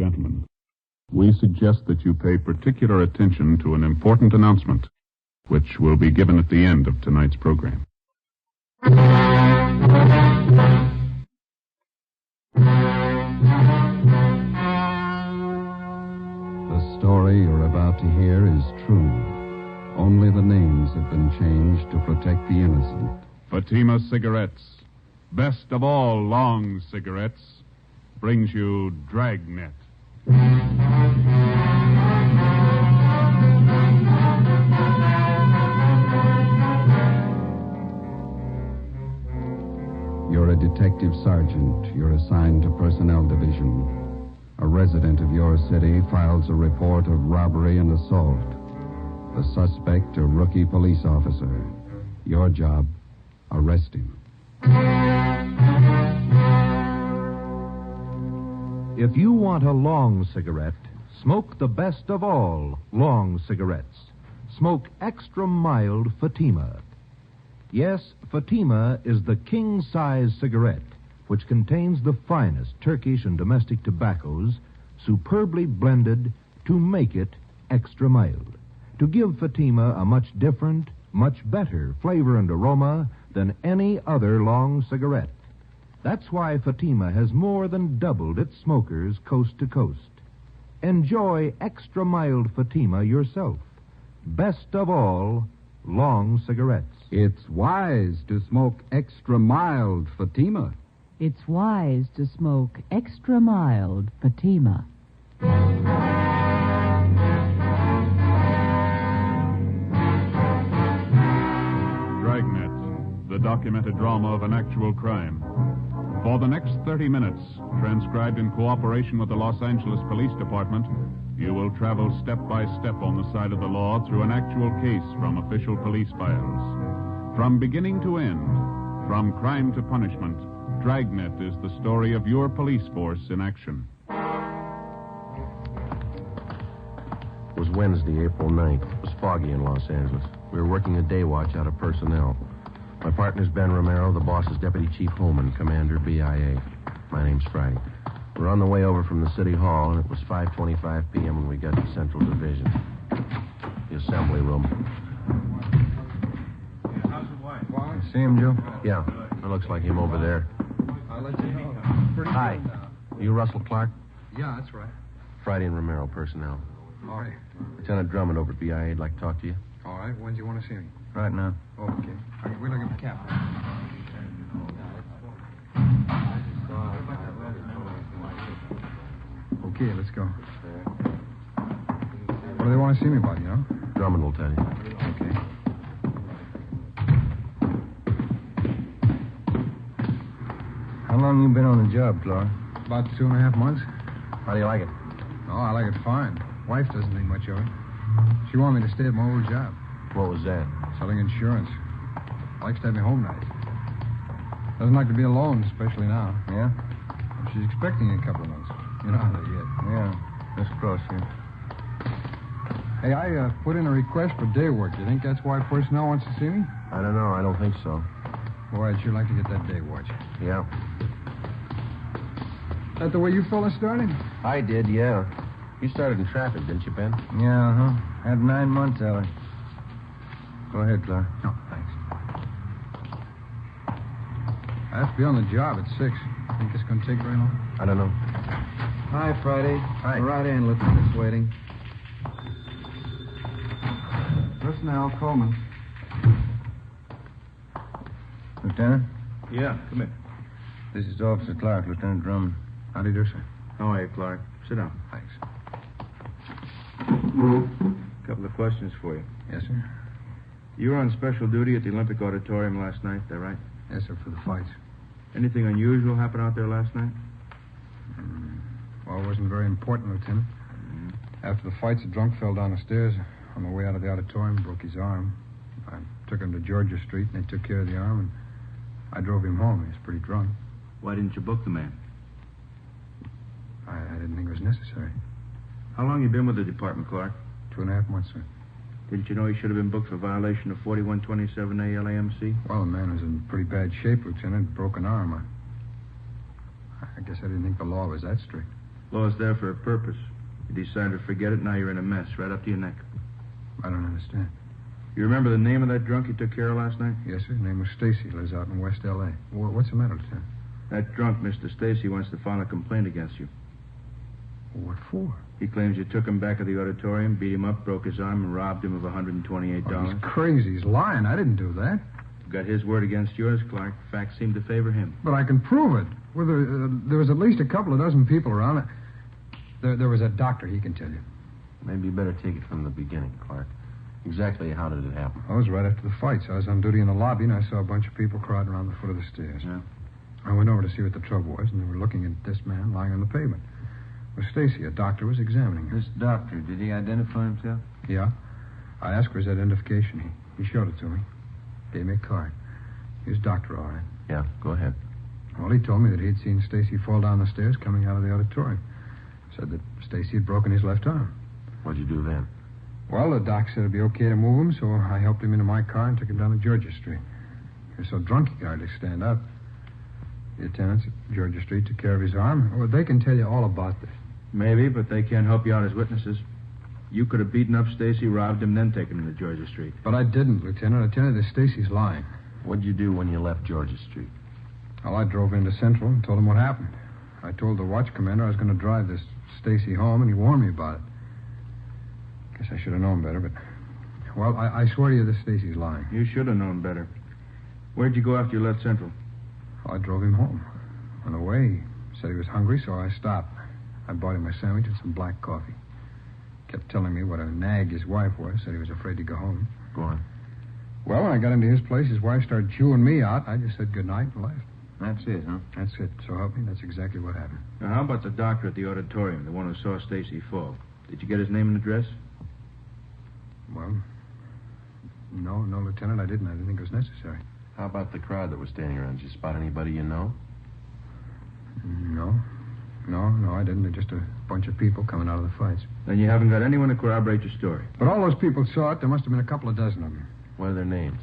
gentlemen, we suggest that you pay particular attention to an important announcement, which will be given at the end of tonight's program. The story you're about to hear is true. Only the names have been changed to protect the innocent. Fatima Cigarettes, best of all long cigarettes, brings you Dragnet. You're a detective sergeant. You're assigned to Personnel Division. A resident of your city files a report of robbery and assault. The suspect, a rookie police officer. Your job, arrest him. If you want a long cigarette, smoke the best of all long cigarettes. Smoke extra mild Fatima. Yes, Fatima is the king-size cigarette, which contains the finest Turkish and domestic tobaccos, superbly blended to make it extra mild, to give Fatima a much different, much better flavor and aroma than any other long cigarette. That's why Fatima has more than doubled its smokers coast to coast. Enjoy extra mild Fatima yourself. Best of all, long cigarettes. It's wise to smoke extra mild Fatima. It's wise to smoke extra mild Fatima. Dragnet, the documented drama of an actual crime. For the next 30 minutes, transcribed in cooperation with the Los Angeles Police Department, you will travel step by step on the side of the law through an actual case from official police files. From beginning to end, from crime to punishment, Dragnet is the story of your police force in action. It was Wednesday, April 9th. It was foggy in Los Angeles. We were working a day watch out of personnel. My partner's Ben Romero, the boss is Deputy Chief Holman, Commander BIA. My name's Friday. We're on the way over from the City Hall, and it was 5:25 p.m. when we got to Central Division. The assembly room. See him, Joe? Yeah, it looks like him over there. I'll let you know. Hi. Are you Russell Clark? Yeah, that's right. Friday and Romero personnel. All right. Lieutenant Drummond over at BIA would like to talk to you. All right. When do you want to see me? Right now. Oh, okay. All right, we'll look at the cap. Okay, let's go. What do they want to see me about, you know? Drummond will tell you. Okay. How long you been on the job, Clark? About 2.5 months. How do you like it? Oh, I like it fine. Wife doesn't think much of it. She wanted me to stay at my old job, What was that? selling insurance. Likes to have me home nights. Doesn't like to be alone, especially now. Yeah? She's expecting in a couple of months. You know how they get. Yeah. Just across here. Hey, I put in a request for day work. Do you think that's why personnel wants to see me? I don't know. I don't think so. Boy, I'd sure like to get that day watch. Yeah. That the way you fellas started? I did, yeah. You started in traffic, didn't you, Ben? Yeah, huh? Had 9 months, Ellie. Go ahead, Clark. No, thanks. I have to be on the job at 6. Think it's going to take very long? I don't know. Hi, Friday. Hi. Right in, Lieutenant's waiting. Personnel, Coleman. Lieutenant? Yeah, come in. This is Officer Clark, Lieutenant Drummond. How do you do, sir? How are you, Clark? Sit down. Thanks. Couple of questions for you. Yes, sir? You were on special duty at the Olympic Auditorium last night, is that right? Yes, sir, for the fights. Anything unusual happen out there last night? Well, it wasn't very important, Lieutenant. After the fights, a drunk fell down the stairs on the way out of the auditorium, broke his arm. I took him to Georgia Street, and they took care of the arm, and I drove him home. He was pretty drunk. Why didn't you book the man? I didn't think it was necessary. How long you been with the department, Clark? 2.5 months, sir. Didn't you know he should have been booked for violation of 4127A LAMC? Well, the man was in pretty bad shape, Lieutenant. Broken arm. I guess I didn't think the law was that strict. Law's there for a purpose. You decided to forget it, now you're in a mess, right up to your neck. I don't understand. You remember the name of that drunk you took care of last night? Yes, sir. His name was Stacy. Lives out in West L.A. What's the matter, Lieutenant? That drunk, Mr. Stacy, wants to file a complaint against you. What for? He claims you took him back to the auditorium, beat him up, broke his arm, and robbed him of $128. Oh, he's crazy. He's lying. I didn't do that. You got his word against yours, Clark. Facts seem to favor him. But I can prove it. Well, there was at least a couple of dozen people around. There was a doctor. He can tell you. Maybe you better take it from the beginning, Clark. Exactly how did it happen? I was right after the fights. I was on duty in the lobby, and I saw a bunch of people crowding around the foot of the stairs. Yeah? I went over to see what the trouble was, and they were looking at this man lying on the pavement. It was Stacy. A doctor was examining him. This doctor, did he identify himself? Yeah. I asked for his identification. He showed it to me. Gave me a card. He was doctor, all right. Yeah, go ahead. Well, he told me that he'd seen Stacy fall down the stairs coming out of the auditorium. Said that Stacy had broken his left arm. What'd you do then? Well, the doc said it'd be okay to move him, so I helped him into my car and took him down to Georgia Street. He was so drunk he could hardly stand up. The attendants at Georgia Street took care of his arm. Well, they can tell you all about this. Maybe, but they can't help you out as witnesses. You could have beaten up Stacy, robbed him, then taken him to Georgia Street. But I didn't, Lieutenant. I tell you that Stacy's lying. What'd you do when you left Georgia Street? Well, I drove into Central and told him what happened. I told the watch commander I was going to drive this Stacy home, and he warned me about it. Guess I should have known better, but... Well, I swear to you this Stacy's lying. You should have known better. Where'd you go after you left Central? I drove him home. On the way, he said he was hungry, so I stopped. I bought him a sandwich and some black coffee. Kept telling me what a nag his wife was. Said he was afraid to go home. Go on. Well, when I got into his place, his wife started chewing me out. I just said goodnight and left. That's it, huh? That's it. So help me, that's exactly what happened. Now, how about the doctor at the auditorium, the one who saw Stacy fall? Did you get his name and address? Well, no, Lieutenant, I didn't. I didn't think it was necessary. How about the crowd that was standing around? Did you spot anybody you know? No, I didn't. They're just a bunch of people coming out of the fights. Then you haven't got anyone to corroborate your story. But all those people saw it. There must have been a couple of dozen of them. What are their names?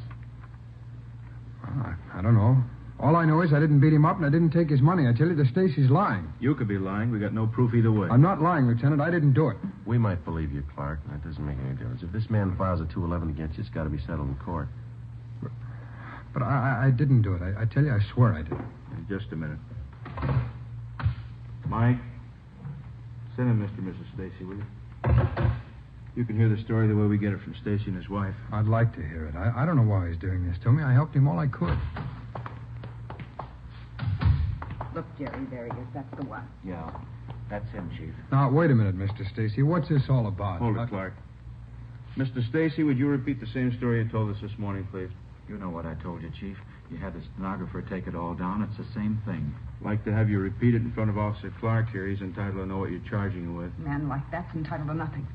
Well, I don't know. All I know is I didn't beat him up and I didn't take his money. I tell you, the Stacy's lying. You could be lying. We got no proof either way. I'm not lying, Lieutenant. I didn't do it. We might believe you, Clark. That doesn't make any difference. If this man files a 211 against you, it's got to be settled in court. But I didn't do it. I tell you, I swear I did. Just a minute. Mike, send in Mr. and Mrs. Stacy, will you? You can hear the story the way we get it from Stacy and his wife. I'd like to hear it. I don't know why he's doing this to me. I helped him all I could. Look, Jerry, there he is. That's the one. Yeah, that's him, Chief. Now, wait a minute, Mr. Stacy. What's this all about? Hold it, Clark. Mr. Stacy, would you repeat the same story you told us this morning, please? You know what I told you, Chief. You had the stenographer take it all down. It's the same thing. I'd like to have you repeat it in front of Officer Clark here. He's entitled to know what you're charging him with. A man like that's entitled to nothing.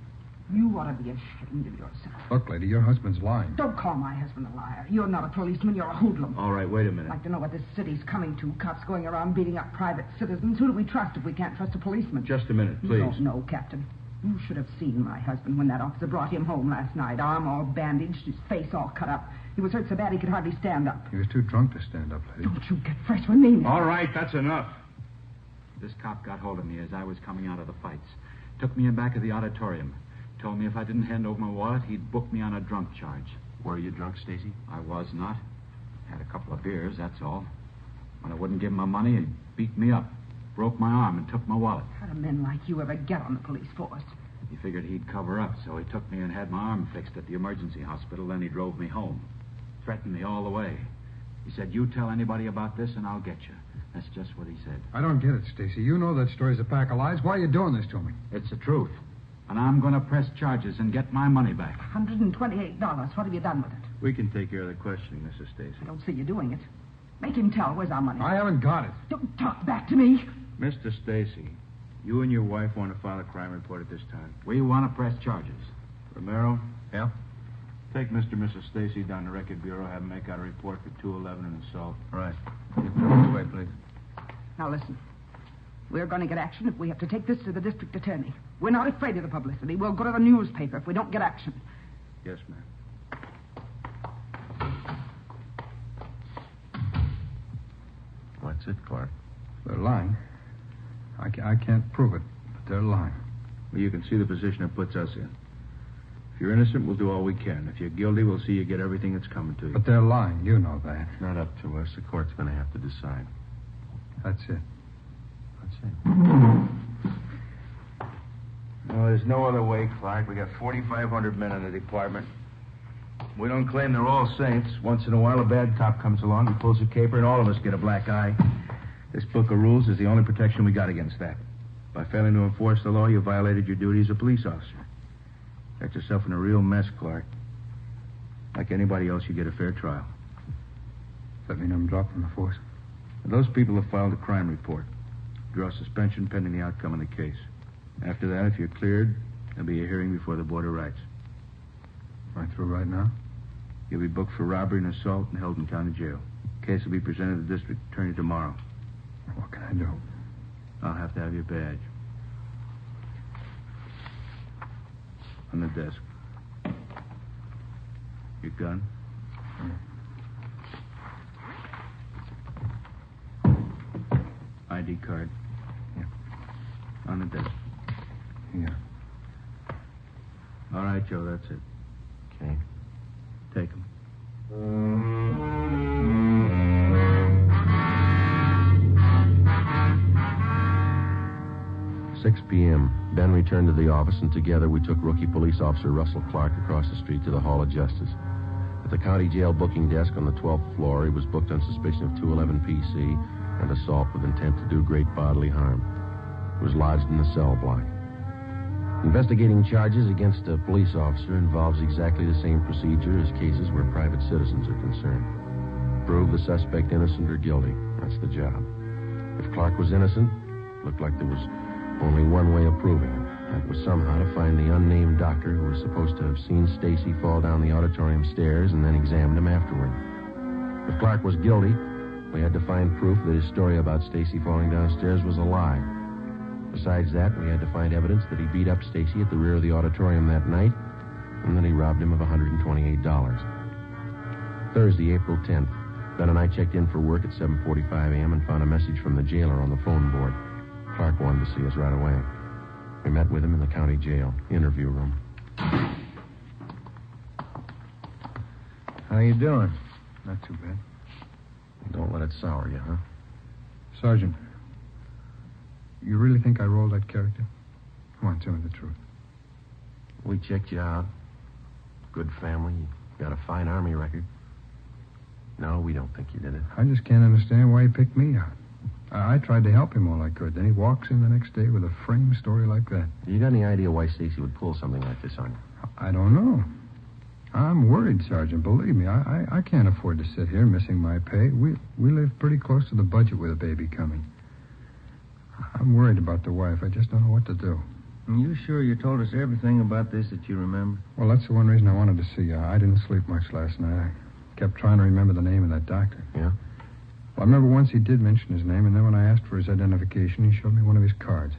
You ought to be ashamed of yourself. Look, lady, your husband's lying. Don't call my husband a liar. You're not a policeman. You're a hoodlum. All right, wait a I'd minute. like to know what this city's coming to. Cops going around beating up private citizens. Who do we trust if we can't trust a policeman? Just a minute, You please. don't know, Captain. You should have seen my husband when that officer brought him home last night. Arm all bandaged, his face all cut up. He was hurt so bad he could hardly stand up. He was too drunk to stand up, lady. Don't you get fresh with me. All right, that's enough. This cop got hold of me as I was coming out of the fights. Took me in back of the auditorium. Told me if I didn't hand over my wallet, he'd book me on a drunk charge. Were you drunk, Stacy? I was not. Had a couple of beers, that's all. When I wouldn't give him my money, he beat me up. Broke my arm and took my wallet. How do men like you ever get on the police force? He figured he'd cover up, so he took me and had my arm fixed at the emergency hospital. Then he drove me home. Threatened me all the way. He said, you tell anybody about this and I'll get you. That's just what he said. I don't get it, Stacy. You know that story's a pack of lies. Why are you doing this to me? It's the truth. And I'm going to press charges and get my money back. $128. What have you done with it? We can take care of the questioning, Mrs. Stacy. I don't see you doing it. Make him tell. Where's our money? I haven't got it. Don't talk back to me. Mr. Stacy, you and your wife want to file a crime report at this time. We want to press charges. Romero? Yeah? Take Mr. and Mrs. Stacy down to Record Bureau, have them make out a report for 211 and assault. All right. You put it this way, please. Now listen. We're going to get action if we have to take this to the district attorney. We're not afraid of the publicity. We'll go to the newspaper if we don't get action. Yes, ma'am. What's it, Clark? They're lying. I can't prove it. They're lying. Well, you can see the position it puts us in. If you're innocent, we'll do all we can. If you're guilty, we'll see you get everything that's coming to you. But they're lying. You know that. It's not up to us. The court's going to have to decide. That's it. That's it. No, there's no other way, Clark. We got 4,500 men in the department. We don't claim they're all saints. Once in a while, a bad cop comes along and pulls a caper, and all of us get a black eye. This book of rules is the only protection we got against that. By failing to enforce the law, you violated your duty as a police officer. Got yourself in a real mess, Clark. Like anybody else, you get a fair trial. Does that mean I'm dropped from the force? And those people have filed a crime report. Draw suspension pending the outcome of the case. After that, if you're cleared, there'll be a hearing before the Board of Rights. Right through right now? You'll be booked for robbery and assault and held in county jail. Case will be presented to the district attorney tomorrow. What can I do? I'll have to have your badge. On the desk. Your gun? ID card? Yeah. On the desk. Yeah. All right, Joe, that's it. Okay. Take him. 6 p.m. Ben returned to the office, and together we took rookie police officer Russell Clark across the street to the Hall of Justice. At the county jail booking desk on the 12th floor, he was booked on suspicion of 211 PC and assault with intent to do great bodily harm. He was lodged in the cell block. Investigating charges against a police officer involves exactly the same procedure as cases where private citizens are concerned. Prove the suspect innocent or guilty. That's the job. If Clark was innocent, it looked like there was only one way of proving it. That was somehow to find the unnamed doctor who was supposed to have seen Stacy fall down the auditorium stairs and then examined him afterward. If Clark was guilty, we had to find proof that his story about Stacy falling downstairs was a lie. Besides that, we had to find evidence that he beat up Stacy at the rear of the auditorium that night and that he robbed him of $128. Thursday, April 10th. Ben and I checked in for work at 7:45 a.m. and found a message from the jailer on the phone board. Clark wanted to see us right away. We met with him in the county jail interview room. How you doing? Not too bad. Don't let it sour you, huh? Sergeant, you really think I rolled that character? Come on, tell me the truth. We checked you out. Good family. You got a fine Army record. No, we don't think you did it. I just can't understand why he picked me out. I tried to help him all I could. Then he walks in the next day with a frame story like that. You got any idea why Stacy would pull something like this on you? I don't know. I'm worried, Sergeant. Believe me, I can't afford to sit here missing my pay. We live pretty close to the budget with a baby coming. I'm worried about the wife. I just don't know what to do. You sure you told us everything about this that you remember? Well, that's the one reason I wanted to see you. I didn't sleep much last night. I kept trying to remember the name of that doctor. Yeah? Well, I remember once he did mention his name, and then when I asked for his identification, he showed me one of his cards.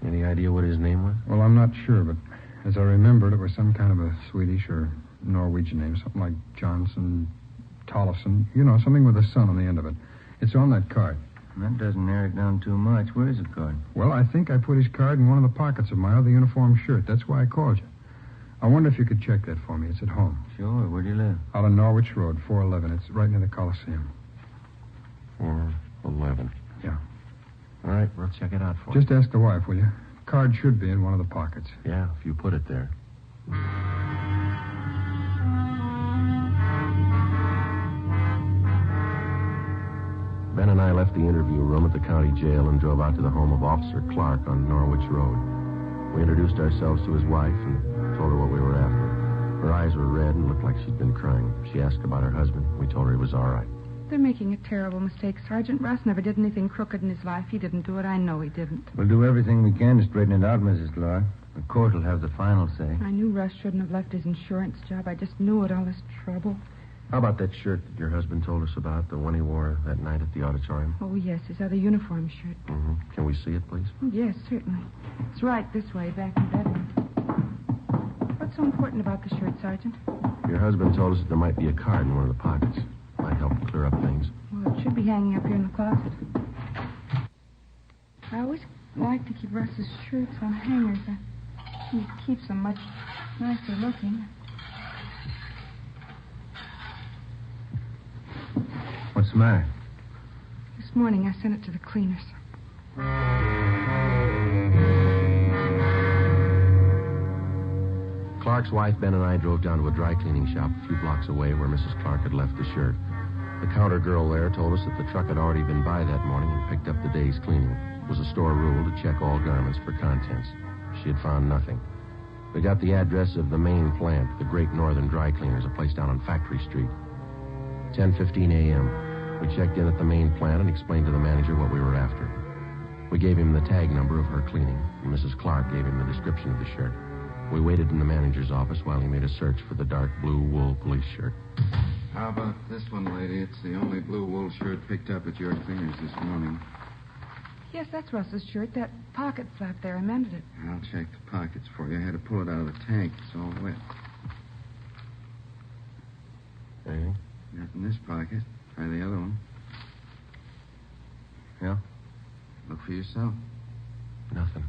Any idea what his name was? Well, I'm not sure, but as I remembered, it was some kind of a Swedish or Norwegian name, something like Johnson, Tollefson, something with a son on the end of it. It's on that card. That doesn't narrow it down too much. Where is the card? Well, I think I put his card in one of the pockets of my other uniform shirt. That's why I called you. I wonder if you could check that for me. It's at home. Sure. Where do you live? Out on Norwich Road, 411. It's right near the Coliseum. 411. Yeah. All right, we'll check it out for you. Just ask the wife, will you? Card should be in one of the pockets. Yeah, if you put it there. Ben and I left the interview room at the county jail and drove out to the home of Officer Clark on Norwich Road. We introduced ourselves to his wife and told her what we were after. Her eyes were red and looked like she'd been crying. She asked about her husband. We told her he was all right. They're making a terrible mistake, Sergeant. Russ never did anything crooked in his life. He didn't do it. I know he didn't. We'll do everything we can to straighten it out, Mrs. Clark. The court will have the final say. I knew Russ shouldn't have left his insurance job. I just knew it, all this trouble. How about that shirt that your husband told us about, the one he wore that night at the auditorium? Oh, yes, his other uniform shirt. Mm-hmm. Can we see it, please? Oh, yes, certainly. It's right this way, back in bed. What's so important about the shirt, Sergeant? Your husband told us that there might be a card in one of the pockets. Might help clear up things. Well, it should be hanging up here in the closet. I always like to keep Russ's shirts on hangers. He keeps them much nicer looking. What's the matter? This morning I sent it to the cleaners. Clark's wife, Ben, and I drove down to a dry cleaning shop a few blocks away where Mrs. Clark had left the shirt. The counter girl there told us that the truck had already been by that morning and picked up the day's cleaning. It was a store rule to check all garments for contents. She had found nothing. We got the address of the main plant, the Great Northern Dry Cleaners, a place down on Factory Street. 10:15 a.m. We checked in at the main plant and explained to the manager what we were after. We gave him the tag number of her cleaning, and Mrs. Clark gave him the description of the shirt. We waited in the manager's office while he made a search for the dark blue wool police shirt. How about this one, lady? It's the only blue wool shirt picked up at your cleaners this morning. Yes, that's Russ's shirt. That pocket flap there, I mended it. I'll check the pockets for you. I had to pull it out of the tank. It's all wet. Anything? Not in this pocket. Try the other one. Yeah? Look for yourself. Nothing.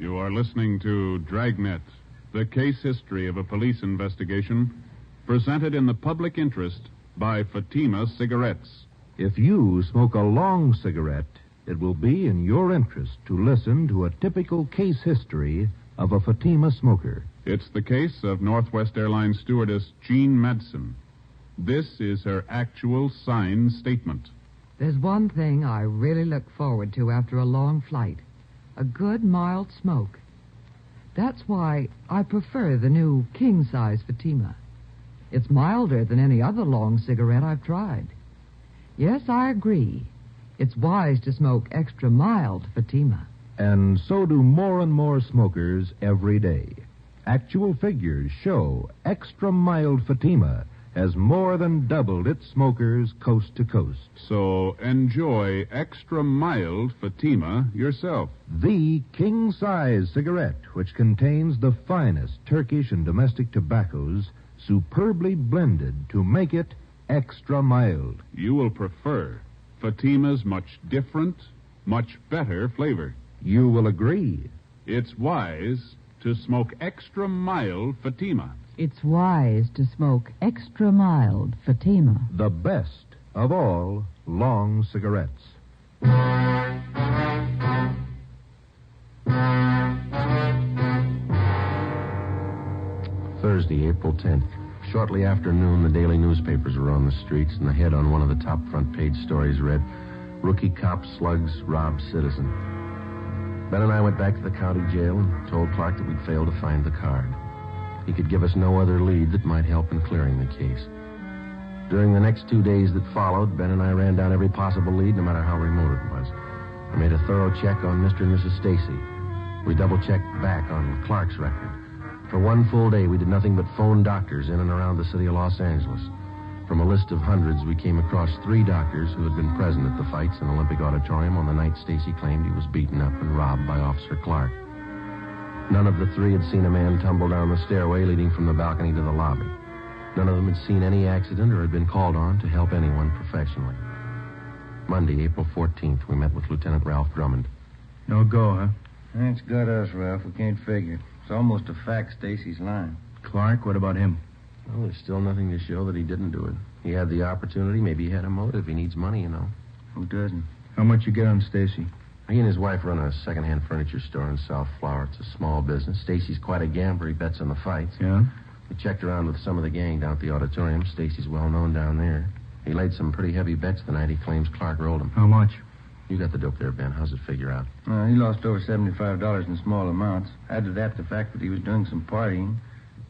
You are listening to Dragnet, the case history of a police investigation, presented in the public interest by Fatima Cigarettes. If you smoke a long cigarette, it will be in your interest to listen to a typical case history of a Fatima smoker. It's the case of Northwest Airlines stewardess Jean Madsen. This is her actual signed statement. There's one thing I really look forward to after a long flight. A good, mild smoke. That's why I prefer the new king-size Fatima. It's milder than any other long cigarette I've tried. Yes, I agree. It's wise to smoke extra mild Fatima. And so do more and more smokers every day. Actual figures show extra mild Fatima has more than doubled its smokers coast to coast. So enjoy extra mild Fatima yourself. The king-size cigarette, which contains the finest Turkish and domestic tobaccos, superbly blended to make it extra mild. You will prefer Fatima's much different, much better flavor. You will agree. It's wise to smoke extra mild Fatima. It's wise to smoke extra mild Fatima. The best of all long cigarettes. Thursday, April 10th. Shortly after noon, the daily newspapers were on the streets, and the head on one of the top front page stories read, "Rookie cop slugs robbed citizen." Ben and I went back to the county jail and told Clark that we'd failed to find the card. He could give us no other lead that might help in clearing the case. During the next 2 days that followed, Ben and I ran down every possible lead, no matter how remote it was. I made a thorough check on Mr. and Mrs. Stacy. We double-checked back on Clark's record. For one full day, we did nothing but phone doctors in and around the city of Los Angeles. From a list of hundreds, we came across 3 doctors who had been present at the fights in Olympic Auditorium on the night Stacy claimed he was beaten up and robbed by Officer Clark. None of the 3 had seen a man tumble down the stairway leading from the balcony to the lobby. None of them had seen any accident or had been called on to help anyone professionally. Monday, April 14th, we met with Lieutenant Ralph Drummond. No go, huh? That's got us, Ralph. We can't figure. It's almost a fact Stacy's lying. Clark, what about him? Well, there's still nothing to show that he didn't do it. He had the opportunity. Maybe he had a motive. He needs money, you know. Who doesn't? How much you get on Stacy? He and his wife run a second-hand furniture store in South Flower. It's a small business. Stacy's quite a gambler. He bets on the fights. Yeah? We checked around with some of the gang down at the auditorium. Stacy's well known down there. He laid some pretty heavy bets the night he claims Clark rolled him. How much? You got the dope there, Ben. How's it figure out? He lost over $75 in small amounts. Add to that the fact that he was doing some partying.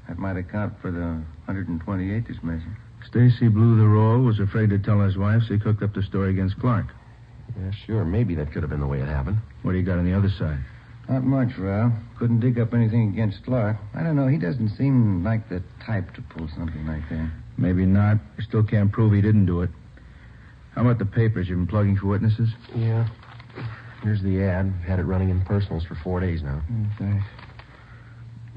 That might account for the 128 he's missing. Stacy blew the roll, was afraid to tell his wife, so he cooked up the story against Clark. Yeah, sure. Maybe that could have been the way it happened. What do you got on the other side? Not much, Ralph. Couldn't dig up anything against Clark. I don't know. He doesn't seem like the type to pull something like that. Maybe not. We still can't prove he didn't do it. How about the papers? You've been plugging for witnesses? Yeah. Here's the ad. Had it running in personals for 4 days now. Thanks.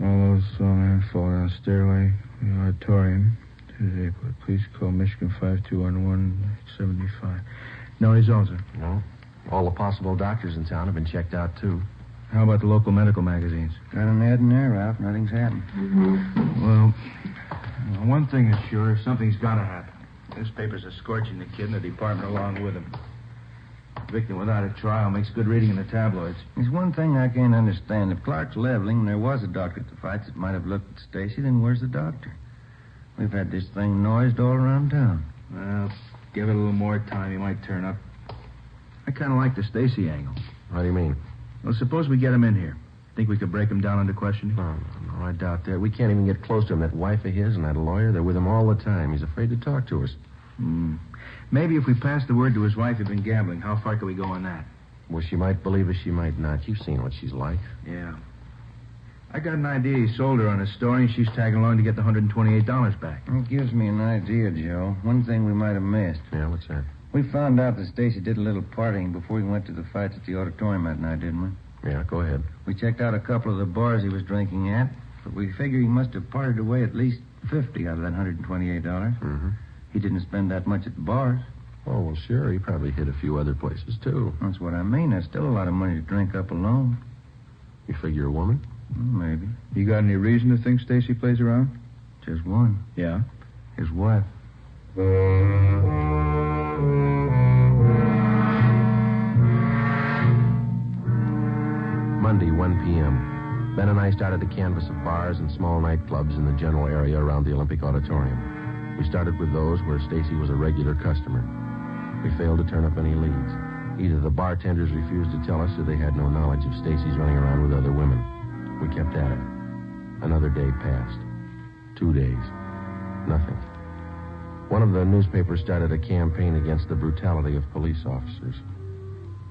All those saw a man fall down the stairway in the auditorium. Tuesday, please call Michigan 5211-75. No results, sir. No. All the possible doctors in town have been checked out, too. How about the local medical magazines? Got an ad in there, Ralph. Nothing's happened. Well, One thing is sure, something's got to happen. Newspapers are scorching the kid and the department along with him. Victim without a trial makes good reading in the tabloids. There's one thing I can't understand. If Clark's leveling and there was a doctor at the fights that might have looked at Stacy, then where's the doctor? We've had this thing noised all around town. Well, give it a little more time. He might turn up. I kind of like the Stacy angle. What do you mean? Well, suppose we get him in here. Think we could break him down under questioning? No, I doubt that. We can't even get close to him. That wife of his and that lawyer, they're with him all the time. He's afraid to talk to us. Maybe if we pass the word to his wife he'd been gambling, how far could we go on that? Well, she might believe us, she might not. You've seen what she's like. Yeah. I got an idea he sold her on a story and she's tagging along to get the $128 back. It gives me an idea, Joe. One thing we might have missed. Yeah, what's that? We found out that Stacy did a little partying before he went to the fights at the auditorium that night, didn't we? Yeah, go ahead. We checked out a couple of the bars he was drinking at, but we figure he must have parted away at least $50 out of that $128. Mm-hmm. He didn't spend that much at the bars. Oh, well, sure. He probably hit a few other places, too. That's what I mean. That's still a lot of money to drink up alone. You figure a woman? Maybe. you got any reason to think Stacy plays around? Just one. Yeah. His wife. Monday, 1 p.m. Ben and I started to canvass of bars and small nightclubs in the general area around the Olympic Auditorium. We started with those where Stacy was a regular customer. We failed to turn up any leads. Either the bartenders refused to tell us or they had no knowledge of Stacy's running around with other women. We kept at it. Another day passed. 2 days. Nothing. One of the newspapers started a campaign against the brutality of police officers.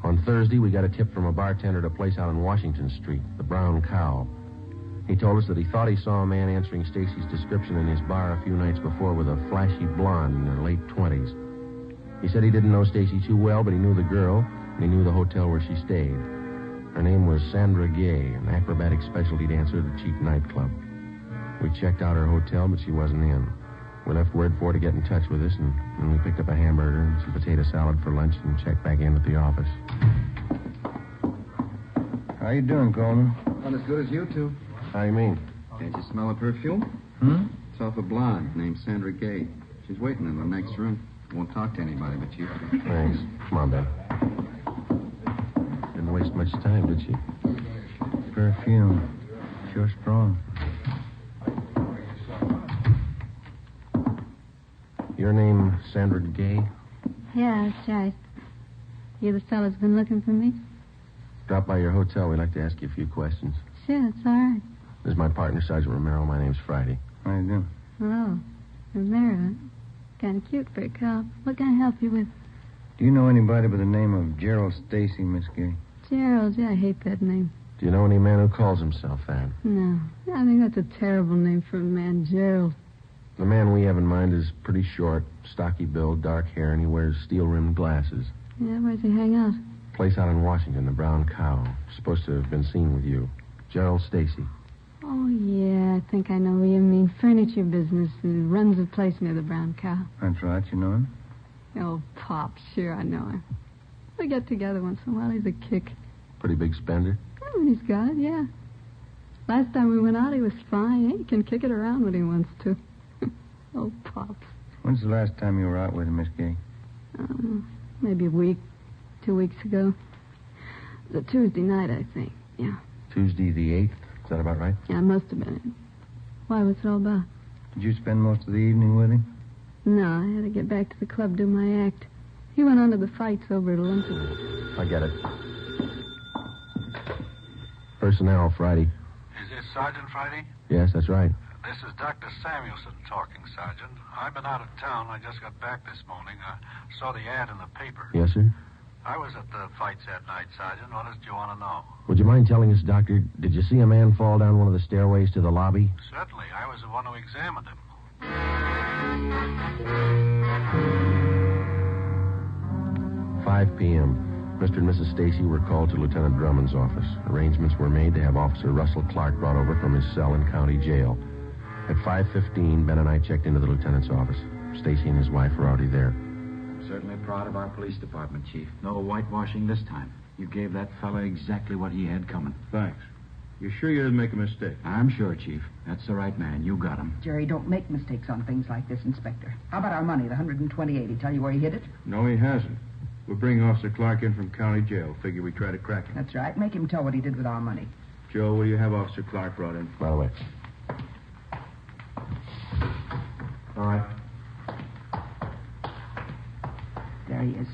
On Thursday, we got a tip from a bartender at a place out on Washington Street, the Brown Cow. He told us that he thought he saw a man answering Stacy's description in his bar a few nights before with a flashy blonde in her late 20s. He said he didn't know Stacy too well, but he knew the girl, and he knew the hotel where she stayed. Her name was Sandra Gay, an acrobatic specialty dancer at a cheap nightclub. We checked out her hotel, but she wasn't in. We left word for her to get in touch with us, and then we picked up a hamburger and some potato salad for lunch and checked back in at the office. How you doing, Coleman? Not as good as you two. How do you mean? Can't you smell a perfume? It's off a blonde named Sandra Gay. She's waiting in the next room. Won't talk to anybody but you. Thanks. Come on, Ben. Didn't waste much time, did she? Perfume. Sure strong. Your name, Sandra Gay? Yeah, that's right. You the fellas been looking for me? Drop by your hotel. We'd like to ask you a few questions. Sure, it's all right. This is my partner, Sergeant Romero. My name's Friday. How you doing? Hello. Romero. Kind of cute for a cop. What can I help you with? Do you know anybody by the name of Gerald Stacy, Miss Gay? Gerald. Yeah, I hate that name. Do you know any man who calls himself that? No. I think that's a terrible name for a man, Gerald. The man we have in mind is pretty short, stocky build, dark hair, and he wears steel-rimmed glasses. Yeah, where's he hang out? Place out in Washington, the Brown Cow. Supposed to have been seen with you. Gerald Stacy. Oh, yeah, I think I know who you mean. Furniture business. He runs a place near the Brown Cow. That's right. You know him? Oh, Pop, sure I know him. We get together once in a while. He's a kick. Pretty big spender? Yeah, when he's got it, yeah. Last time we went out, he was fine. He can kick it around when he wants to. Oh, Pops. When's the last time you were out with him, Miss Gay? Maybe a week, 2 weeks ago. It was a Tuesday night, I think. Yeah. Tuesday the 8th? Is that about right? Yeah, it must have been it. Why, what's it all about? Did you spend most of the evening with him? No, I had to get back to the club, do my act. He went on to the fights over at Olympic. I get it. Personnel, Friday. Is this Sergeant Friday? Yes, that's right. This is Dr. Samuelson talking, Sergeant. I've been out of town. I just got back this morning. I saw the ad in the paper. Yes, sir? I was at the fights that night, Sergeant. What did you want to know? Would you mind telling us, Doctor, did you see a man fall down one of the stairways to the lobby? Certainly. I was the one who examined him. 5 p.m. Mr. and Mrs. Stacy were called to Lieutenant Drummond's office. Arrangements were made to have Officer Russell Clark brought over from his cell in county jail. At 5:15, Ben and I checked into the lieutenant's office. Stacy and his wife were already there. I'm certainly proud of our police department, Chief. No whitewashing this time. You gave that fella exactly what he had coming. Thanks. You sure you didn't make a mistake? I'm sure, Chief. That's the right man. You got him. Jerry, don't make mistakes on things like this, Inspector. How about our money, the $128? He tell you where he hid it? No, he hasn't. We're bringing Officer Clark in from county jail. Figure we try to crack him. That's right. Make him tell what he did with our money. Joe, will you have Officer Clark brought in? By the way. All right. There he is.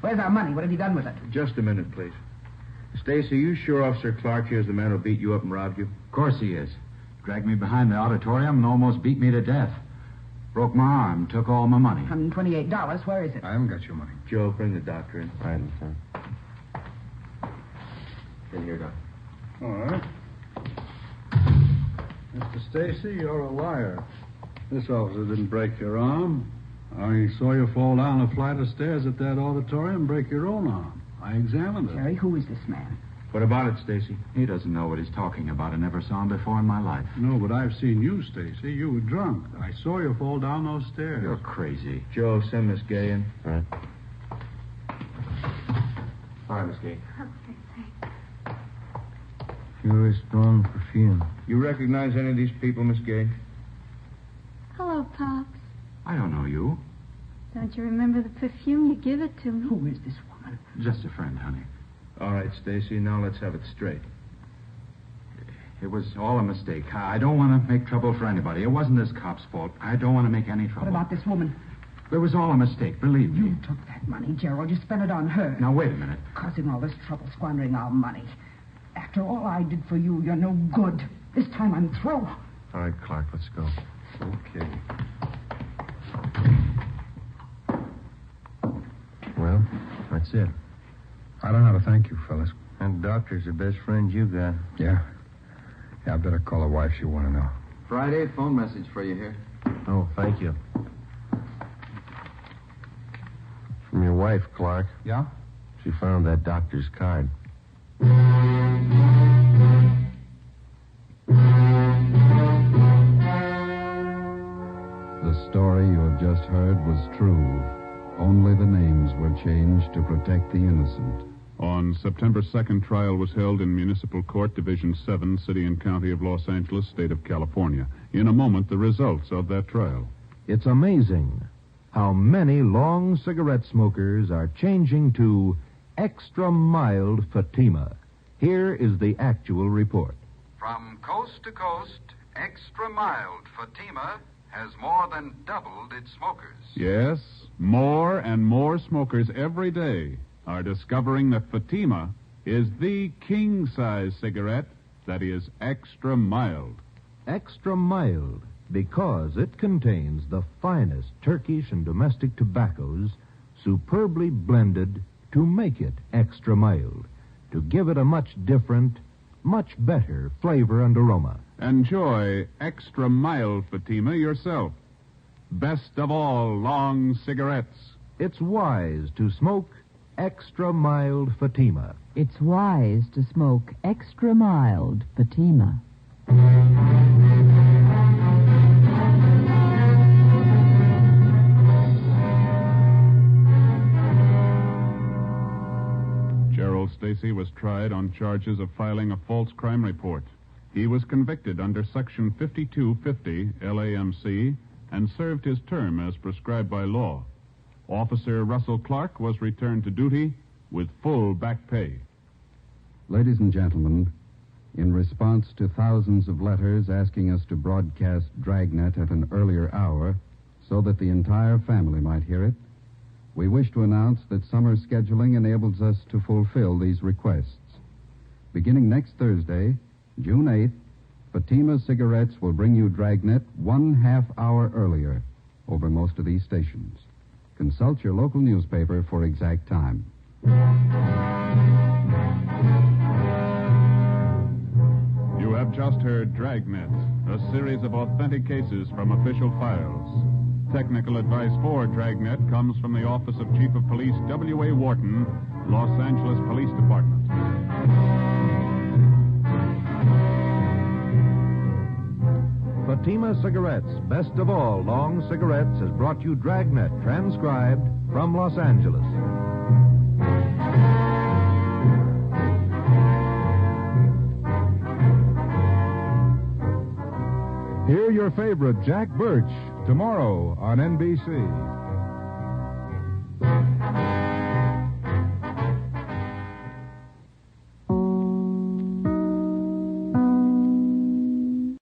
Where's our money? What have you done with it? Just a minute, please. Stacy, you sure Officer Clark here's the man who beat you up and robbed you? Of course he is. Dragged me behind the auditorium and almost beat me to death. Broke my arm, took all my money. $128. Where is it? I haven't got your money. Joe, bring the doctor in. Right, Lieutenant. In here, Doc. All right. Mr. Stacy, you're a liar. This officer didn't break your arm. I saw you fall down a flight of stairs at that auditorium and break your own arm. I examined it. Jerry, who is this man? What about it, Stacy? He doesn't know what he's talking about. I never saw him before in my life. No, but I've seen you, Stacy. You were drunk. I saw you fall down those stairs. You're crazy. Joe, send Miss Gay in. All right. All right, Miss Gay. Okay, thanks. Sure is strong perfume. You recognize any of these people, Miss Gay? Hello, Pops. I don't know you. Don't you remember the perfume you give it to me? Who is this woman? Just a friend, honey. All right, Stacy, now let's have it straight. It was all a mistake. I don't want to make trouble for anybody. It wasn't this cop's fault. I don't want to make any trouble. What about this woman? It was all a mistake, believe me. You took that money, Gerald. You spent it on her. Now, wait a minute. Causing all this trouble, squandering our money. After all I did for you, you're no good. This time I'm through. All right, Clark, let's go. Okay. Well, that's it. I don't know how to thank you, fellas. And doctor's the best friend you got. Yeah? Yeah, I better call her wife. She want to know. Friday, phone message for you here. Oh, thank you. From your wife, Clark. Yeah? She found that doctor's card. The story you have just heard was true. Only the names were changed to protect the innocent. On September 2nd, trial was held in Municipal Court, Division 7, City and County of Los Angeles, State of California. In a moment, the results of that trial. It's amazing how many long cigarette smokers are changing to extra mild Fatima. Here is the actual report. From coast to coast, extra mild Fatima has more than doubled its smokers. Yes, more and more smokers every day are discovering that Fatima is the king-size cigarette that is extra mild. Extra mild because it contains the finest Turkish and domestic tobaccos superbly blended to make it extra mild, to give it a much different, much better flavor and aroma. Enjoy extra mild Fatima yourself. Best of all long cigarettes. It's wise to smoke extra mild Fatima. It's wise to smoke extra mild Fatima. Gerald Stacy was tried on charges of filing a false crime report. He was convicted under Section 5250 LAMC and served his term as prescribed by law. Officer Russell Clark was returned to duty with full back pay. Ladies and gentlemen, in response to thousands of letters asking us to broadcast Dragnet at an earlier hour so that the entire family might hear it, we wish to announce that summer scheduling enables us to fulfill these requests. Beginning next Thursday, June 8th, Fatima Cigarettes will bring you Dragnet 1/2 hour earlier over most of these stations. Consult your local newspaper for exact time. You have just heard Dragnet, a series of authentic cases from official files. Technical advice for Dragnet comes from the Office of Chief of Police W.A. Wharton, Los Angeles Police Department. Fatima Cigarettes, best of all long cigarettes, has brought you Dragnet, transcribed from Los Angeles. Hear your favorite Jack Birch tomorrow on NBC.